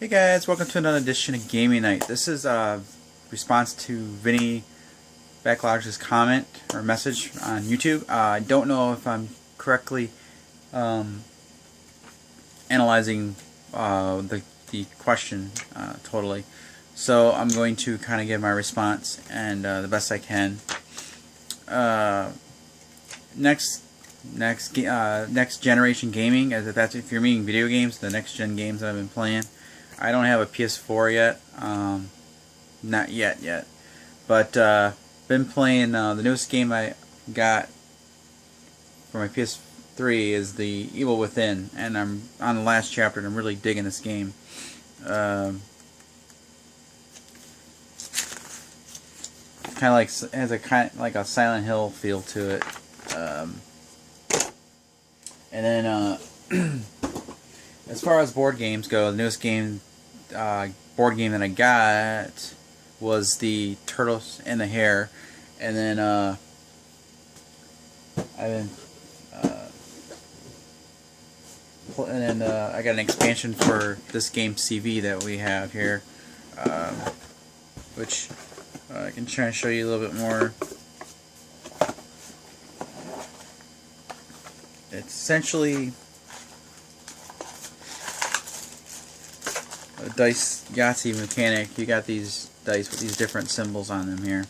Hey guys, welcome to another edition of Gaming Night. This is a response to vinnieblacklodge's comment or message on YouTube. I don't know if I'm correctly analyzing the question totally, so I'm going to kind of give my response and the best I can. Next generation gaming, if you're meaning video games, the next gen games that I've been playing. I don't have a PS4 yet, not yet, but been playing the newest game I got for my PS3 is The Evil Within, and I'm on the last chapter and I'm really digging this game. Kind of like has a Silent Hill feel to it, and then as far as board games go, the newest board game that I got was the Turtles and the Hare, and then I got an expansion for this game CV that we have here, which I can try and show you a little bit more. It's essentially a dice Yahtzee mechanic. You got these dice with these different symbols on them here,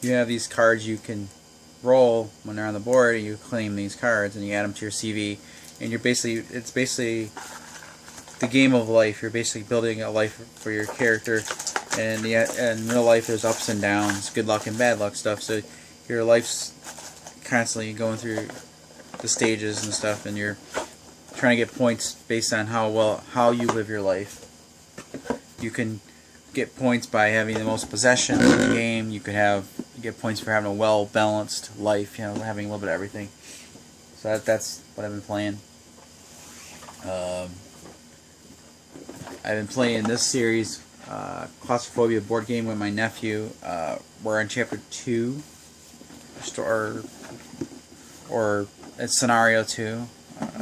you have these cards you can roll when they're on the board, and you claim these cards and you add them to your CV, and it's basically the game of life. You're basically building a life for your character, and in real life there's ups and downs, good luck and bad luck stuff, so your life's constantly going through the stages and stuff, and you're trying to get points based on how you live your life. You can get points by having the most possessions in the game. You get points for having a well-balanced life, having a little bit of everything. So that's what I've been playing. I've been playing this series, Claustrophobia board game, with my nephew. We're on chapter 2, or it's scenario 2.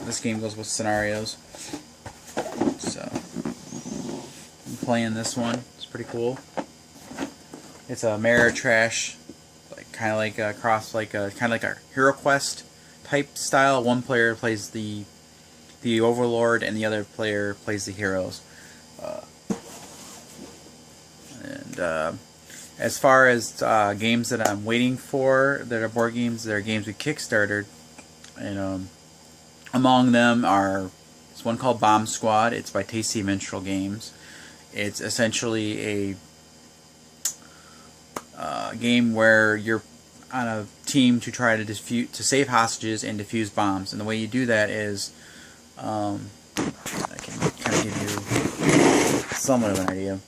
This game goes with scenarios. So I'm playing this one. It's pretty cool. It's a mirror trash, kind of like a Hero Quest type style. One player plays the Overlord, and the other player plays the heroes. As far as games that I'm waiting for that are board games, that are games we kickstarted, and among them are this one called Bomb Squad. It's by Tasty Minstrel Games. It's essentially a game where you're on a team to try to save hostages and defuse bombs, and the way you do that is I can kind of give you somewhat of an idea.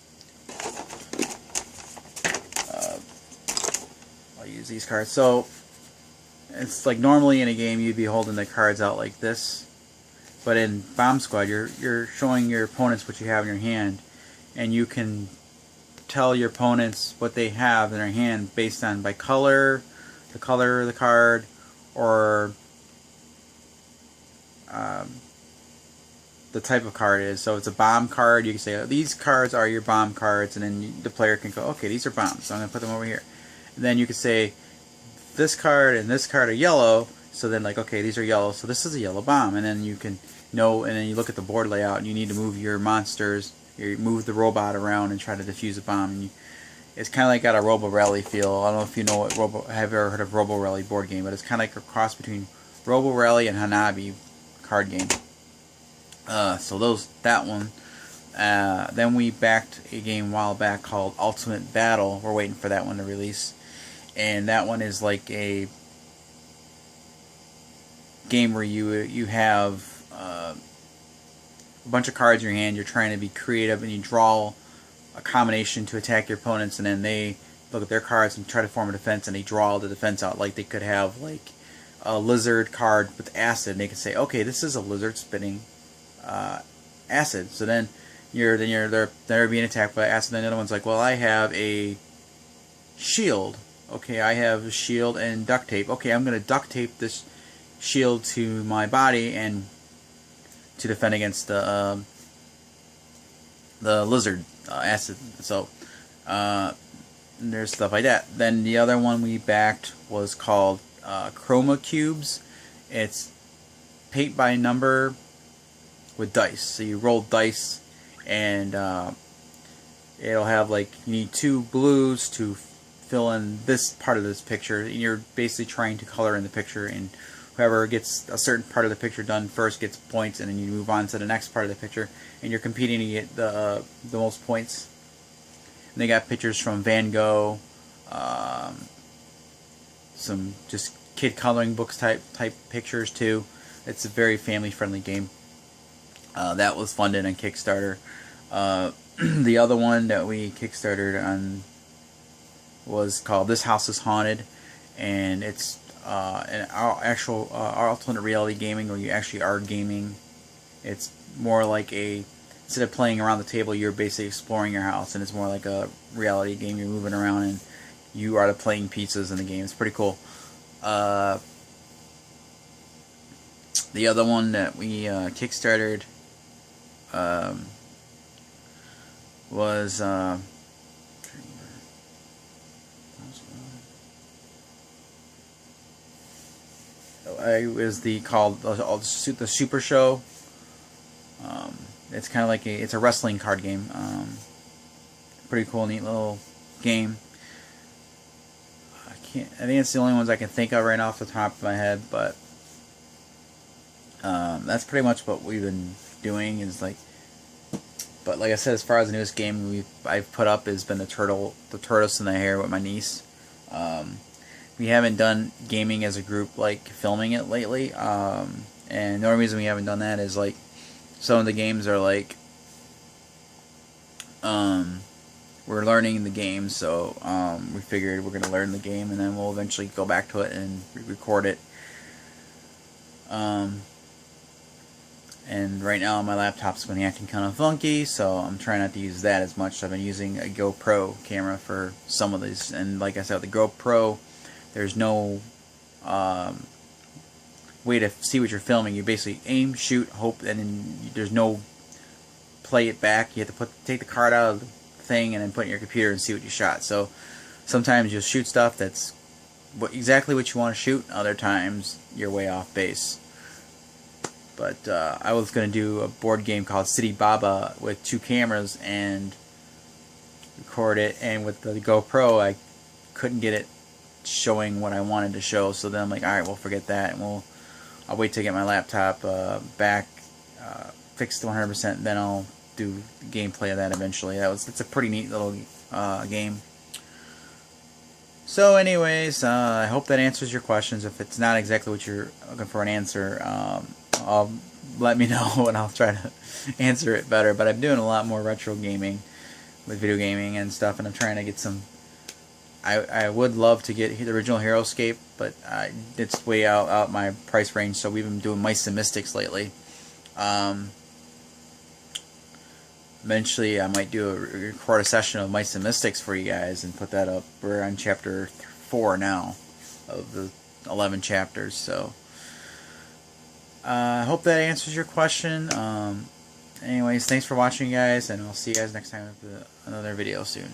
I'll use these cards. So it's like normally in a game you'd be holding the cards out like this, but in Bomb Squad you're showing your opponents what you have in your hand, and you can tell your opponents what they have in their hand based on the color of the card, or the type of card it is. So if it's a bomb card, you can say, oh, these cards are your bomb cards, and then the player can go, okay, these are bombs, so I'm going to put them over here. And then you can say, this card and this card are yellow, so then okay, these are yellow, so this is a yellow bomb. And then you can know, and then you look at the board layout, and you need to move your monsters, you move the robot around and try to defuse a bomb. And it's kind of like got a Robo Rally feel. I don't know if you know what have ever heard of Robo Rally board game, but it's kind of like a cross between Robo Rally and Hanabi card game. So that one. Then we backed a game a while back called Ultimate Battle. We're waiting for that one to release, and that one is like a game where you have a bunch of cards in your hand. You're trying to be creative, and you draw a combination to attack your opponents, and then they look at their cards and try to form a defense, and they draw the defense out. Like they could have a lizard card with acid, and they can say, okay, this is a lizard spitting acid. So then they're being attacked by acid. And the other one's like, well, I have a shield. Okay, I have a shield and duct tape. Okay, I'm gonna duct tape this shield to my body and to defend against the lizard acid. So there's stuff like that. Then the other one we backed was called Chroma Cubes. It's paint by number with dice. So you roll dice, and it'll have, like, you need 2 blues to fill in this part of this picture. You're basically trying to color in the picture, and whoever gets a certain part of the picture done first gets points, and then you move on to the next part of the picture, and you're competing to get the most points. And they got pictures from Van Gogh, some just kid coloring books type pictures too. It's a very family friendly game. That was funded on Kickstarter. The other one that we kickstarted on was called This House is Haunted, and it's an actual alternate reality gaming where you actually are gaming. It's more like instead of playing around the table, you're basically exploring your house, and it's more like a reality game. You're moving around and you are the playing pieces in the game. It's pretty cool. The other one that we kickstarted was called the Super Show. It's kind of like it's a wrestling card game. Pretty cool, neat little game. I think it's the only ones I can think of right now off the top of my head, but that's pretty much what we've been doing. But like I said, as far as the newest game I've put up has been the tortoise in the hair with my niece. We haven't done gaming as a group, like filming it lately, and the only reason we haven't done that is, like, some of the games are like we're learning the game, so we figured we're gonna learn the game and then we'll eventually go back to it and record it. And right now my laptop's been acting kind of funky, so I'm trying not to use that as much. I've been using a GoPro camera for some of these, and like I said, the GoPro, there's no way to see what you're filming. You basically aim, shoot, hope, and then there's no play it back. You have to take the card out of the thing and then put it in your computer and see what you shot. So sometimes you'll shoot stuff that's exactly what you want to shoot. Other times you're way off base. But I was going to do a board game called City Baba with 2 cameras and record it, and with the GoPro I couldn't get it showing what I wanted to show, so then I'm like, alright, we'll forget that, and I'll wait to get my laptop back fixed to 100%, and then I'll do gameplay of that eventually. It's a pretty neat little game. So anyways, I hope that answers your questions. If it's not exactly what you're looking for an answer, let me know and I'll try to answer it better. But I'm doing a lot more retro gaming with video gaming and stuff, and I'm trying to get some. I would love to get the original HeroScape, but it's way out my price range. So we've been doing Mice and Mystics lately. Eventually, I might record a session of Mice and Mystics for you guys and put that up. We're on chapter 4 now of the 11 chapters. So I hope that answers your question. Anyways, thanks for watching, guys, and I'll see you guys next time with another video soon.